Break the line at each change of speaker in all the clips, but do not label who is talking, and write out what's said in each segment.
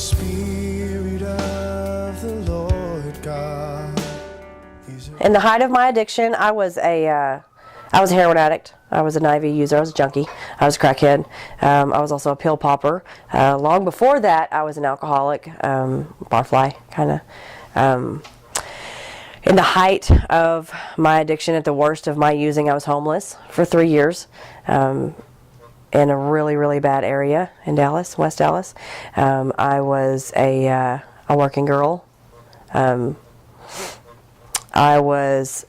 Spirit of the Lord God.
In the height of my addiction, I was a heroin addict. I was an IV user. I was a junkie. I was a crackhead. I was also a pill popper. Long before that, I was an alcoholic, barfly kind of. In the height of my addiction, at the worst of my using, I was homeless for 3 years in a really, really bad area in Dallas, West Dallas. I was a working girl. I was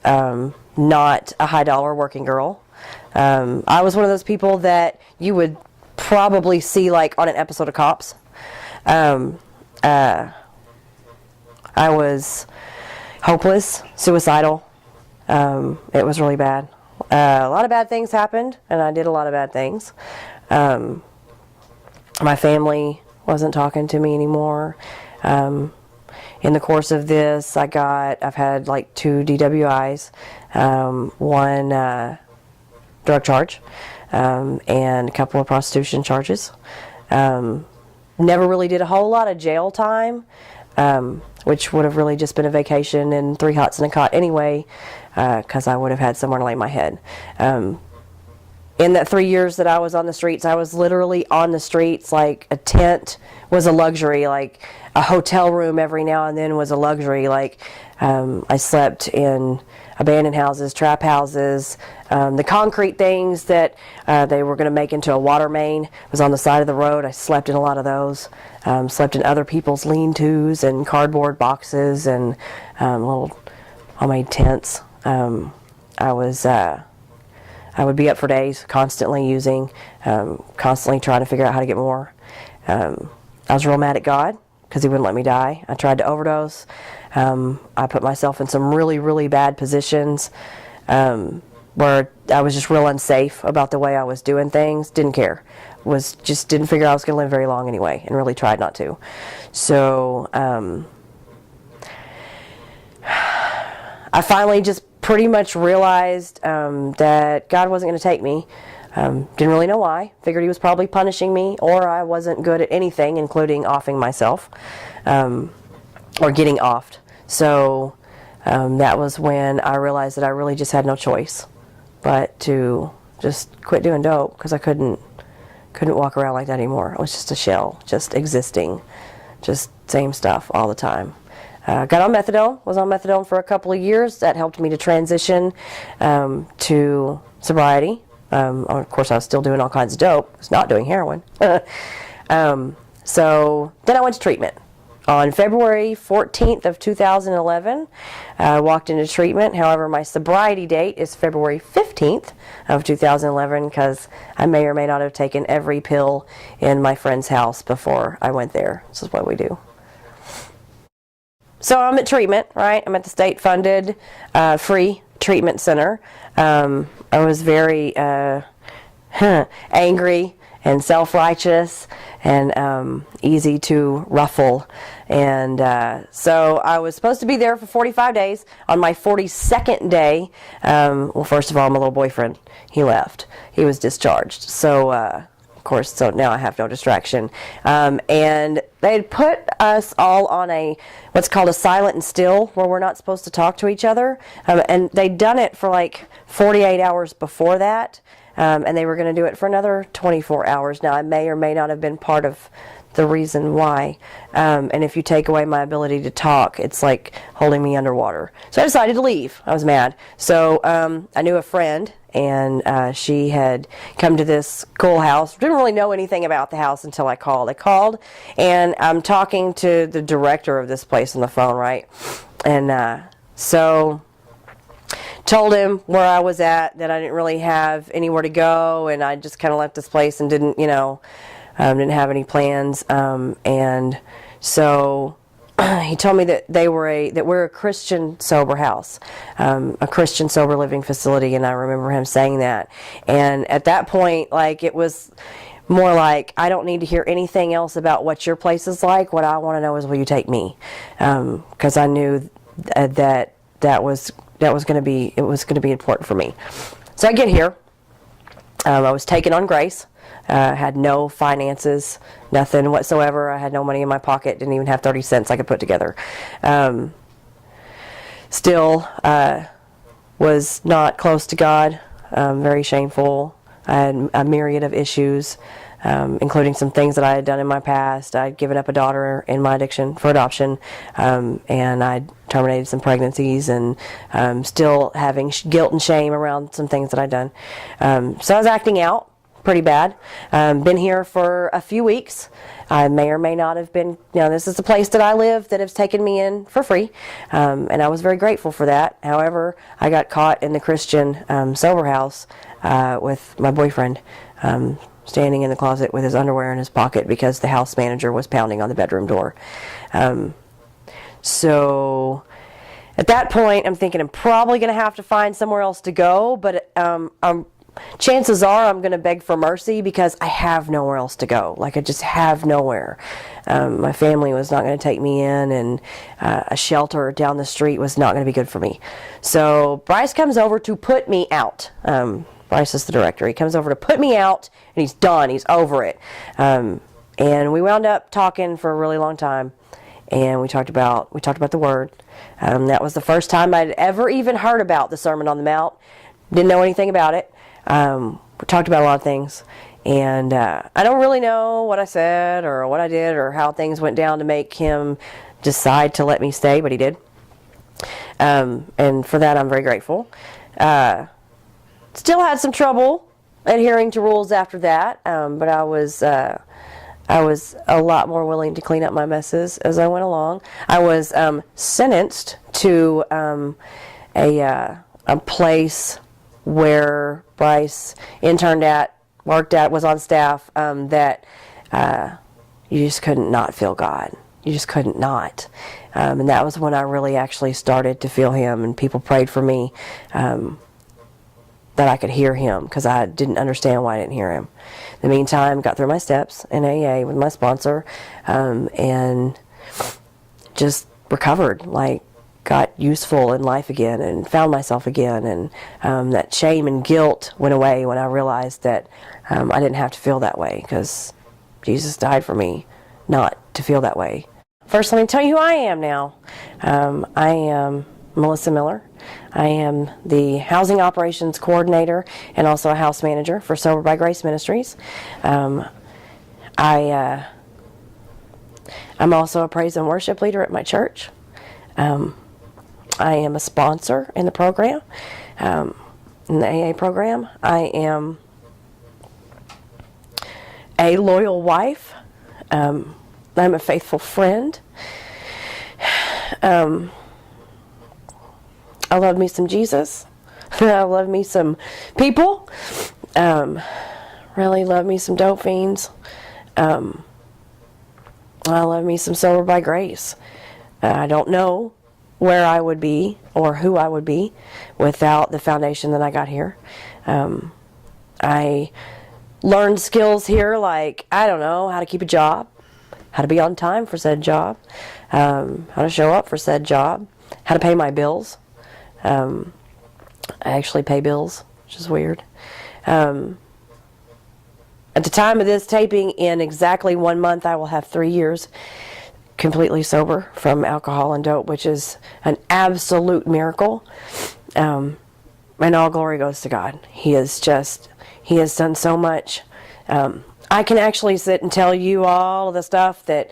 not a high-dollar working girl. I was one of those people that you would probably see like on an episode of Cops. I was hopeless, suicidal. It was really bad. A lot of bad things happened, and I did a lot of bad things. My family wasn't talking to me anymore. In the course of this, I've had like 2 DWIs, one drug charge, and a couple of prostitution charges. Never really did a whole lot of jail time, which would have really just been a vacation and 3 hots and a cot anyway, because I would have had somewhere to lay my head. In that 3 years that I was on the streets, I was literally on the streets. Like, a tent was a luxury. Like, a hotel room every now and then was a luxury. Like, I slept in abandoned houses, trap houses. The concrete things that they were going to make into a water main was on the side of the road. I slept in a lot of those. Slept in other people's lean-tos and cardboard boxes and little homemade tents. I would be up for days, constantly using, constantly trying to figure out how to get more. I was real mad at God because he wouldn't let me die. I tried to overdose. I put myself in some really, really bad positions where I was just real unsafe about the way I was doing things. Didn't care. Didn't figure I was going to live very long anyway, and really tried not to. So I finally just pretty much realized that God wasn't going to take me. Didn't really know why. Figured he was probably punishing me, or I wasn't good at anything, including offing myself, or getting offed. So that was when I realized that I really just had no choice but to just quit doing dope, because I couldn't walk around like that anymore. It was just a shell, just existing, just same stuff all the time. Got on methadone, was on methadone for a couple of years. That helped me to transition to sobriety. Of course, I was still doing all kinds of dope. I was not doing heroin. So then I went to treatment. On February 14th of 2011, I walked into treatment. However, my sobriety date is February 15th of 2011, because I may or may not have taken every pill in my friend's house before I went there. This is what we do. So I'm at treatment, right? I'm at the state-funded, free treatment center. I was very angry and self-righteous and easy to ruffle. And so I was supposed to be there for 45 days. On my 42nd day, well, first of all, my little boyfriend, he left. He was discharged. So, of course, so now I have no distraction. And they had put us all on what's called a silent and still, where we're not supposed to talk to each other. And they'd done it for like 48 hours before that. And they were going to do it for another 24 hours. Now, I may or may not have been part of the reason why. And if you take away my ability to talk, it's like holding me underwater. So I decided to leave. I was mad. So I knew a friend, and she had come to this cool house. Didn't really know anything about the house until I called. I called, and I'm talking to the director of this place on the phone, right? And so told him where I was at, that I didn't really have anywhere to go, and I just kind of left this place and didn't have any plans. And so he told me that we're a Christian sober house, a Christian sober living facility, and I remember him saying that. And at that point, like, it was more like, I don't need to hear anything else about what your place is like. What I want to know is, will you take me? Because I knew that was going to be important for me. So I get here. I was taken on grace. Had no finances, nothing whatsoever. I had no money in my pocket, didn't even have 30 cents I could put together. Still was not close to God, very shameful. I had a myriad of issues, including some things that I had done in my past. I'd given up a daughter in my addiction for adoption, and I'd terminated some pregnancies, and still having guilt and shame around some things that I'd done. So I was acting out pretty bad. Been here for a few weeks. I may or may not have been, this is the place that I live that has taken me in for free, and I was very grateful for that. However, I got caught in the Christian sober house with my boyfriend, standing in the closet with his underwear in his pocket because the house manager was pounding on the bedroom door. So at that point, I'm thinking I'm probably going to have to find somewhere else to go, but chances are I'm going to beg for mercy because I have nowhere else to go. Like, I just have nowhere. My family was not going to take me in, and a shelter down the street was not going to be good for me. So Bryce comes over to put me out. Bryce is the director. He comes over to put me out, and he's done. He's over it. And we wound up talking for a really long time, and we talked about the Word. That was the first time I'd ever even heard about the Sermon on the Mount. Didn't know anything about it. We talked about a lot of things, and I don't really know what I said or what I did or how things went down to make him decide to let me stay, but he did. And for that, I'm very grateful. Still had some trouble adhering to rules after that, but I was a lot more willing to clean up my messes as I went along. I was sentenced to a place where Bryce interned at, worked at, was on staff, that you just couldn't not feel God. You just couldn't not. And that was when I really actually started to feel Him, and people prayed for me that I could hear Him, because I didn't understand why I didn't hear Him. In the meantime, got through my steps in AA with my sponsor, and just recovered, got useful in life again and found myself again, and that shame and guilt went away when I realized that I didn't have to feel that way, because Jesus died for me not to feel that way. First, let me tell you who I am now. I am Melissa Miller. I am the Housing Operations Coordinator and also a house manager for Sober by Grace Ministries. I'm also a praise and worship leader at my church. I am a sponsor in the program, in the AA program. I am a loyal wife. I'm a faithful friend. I love me some Jesus. I love me some people. Really love me some dope fiends. I love me some Sober by Grace. I don't know where I would be or who I would be without the foundation that I got here. I learned skills here like, I don't know, how to keep a job, how to be on time for said job, how to show up for said job, how to pay my bills. I actually pay bills, which is weird. At the time of this taping, in exactly 1 month, I will have 3 years completely sober from alcohol and dope, which is an absolute miracle. And all glory goes to God. He has done so much. I can actually sit and tell you all of the stuff that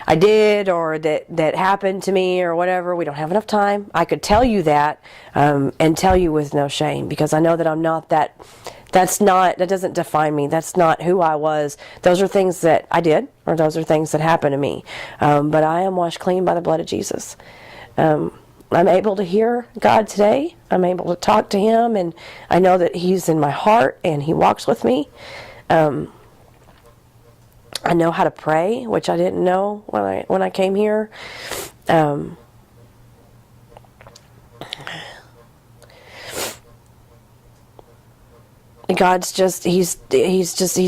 I did or that happened to me or whatever. We don't have enough time. I could tell you that and tell you with no shame, because I know that I'm not that. That doesn't define me. That's not who I was. Those are things that I did, or those are things that happened to me. But I am washed clean by the blood of Jesus. I'm able to hear God today. I'm able to talk to Him, and I know that He's in my heart and He walks with me. I know how to pray, which I didn't know when I came here. God's just, he's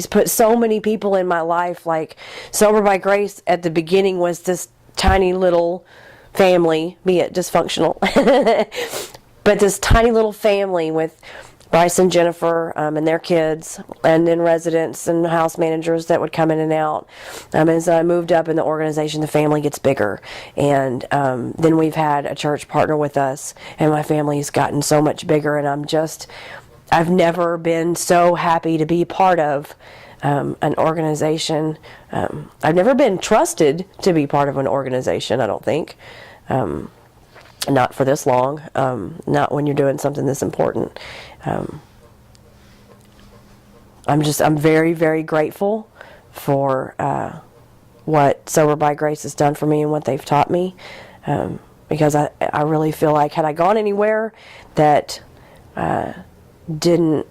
put so many people in my life. Like, Sober by Grace at the beginning was this tiny little family, be it dysfunctional, but this tiny little family with Bryce and Jennifer and their kids, and then residents and house managers that would come in and out. As I moved up in the organization, the family gets bigger, and then we've had a church partner with us, and my family's gotten so much bigger, and I've never been so happy to be part of an organization. I've never been trusted to be part of an organization, I don't think. Not for this long, not when you're doing something this important. I'm very, very grateful for what Sober by Grace has done for me and what they've taught me, because I really feel like had I gone anywhere that didn't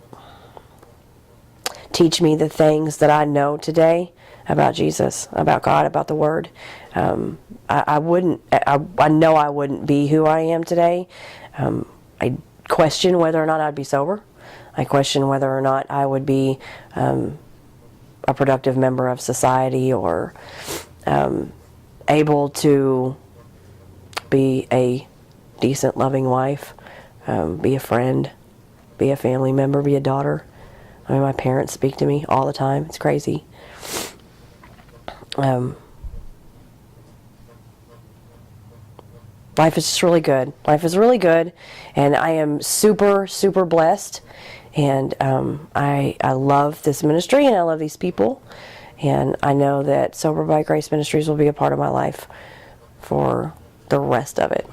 teach me the things that I know today about Jesus, about God, about the Word, I know I wouldn't be who I am today. I question whether or not I'd be sober. I question whether or not I would be a productive member of society, or able to be a decent, loving wife, be a friend, be a family member, be a daughter. I mean, my parents speak to me all the time. It's crazy. Life is just really good. Life is really good, and I am super, super blessed. And I love this ministry, and I love these people, and I know that Sober by Grace Ministries will be a part of my life for the rest of it.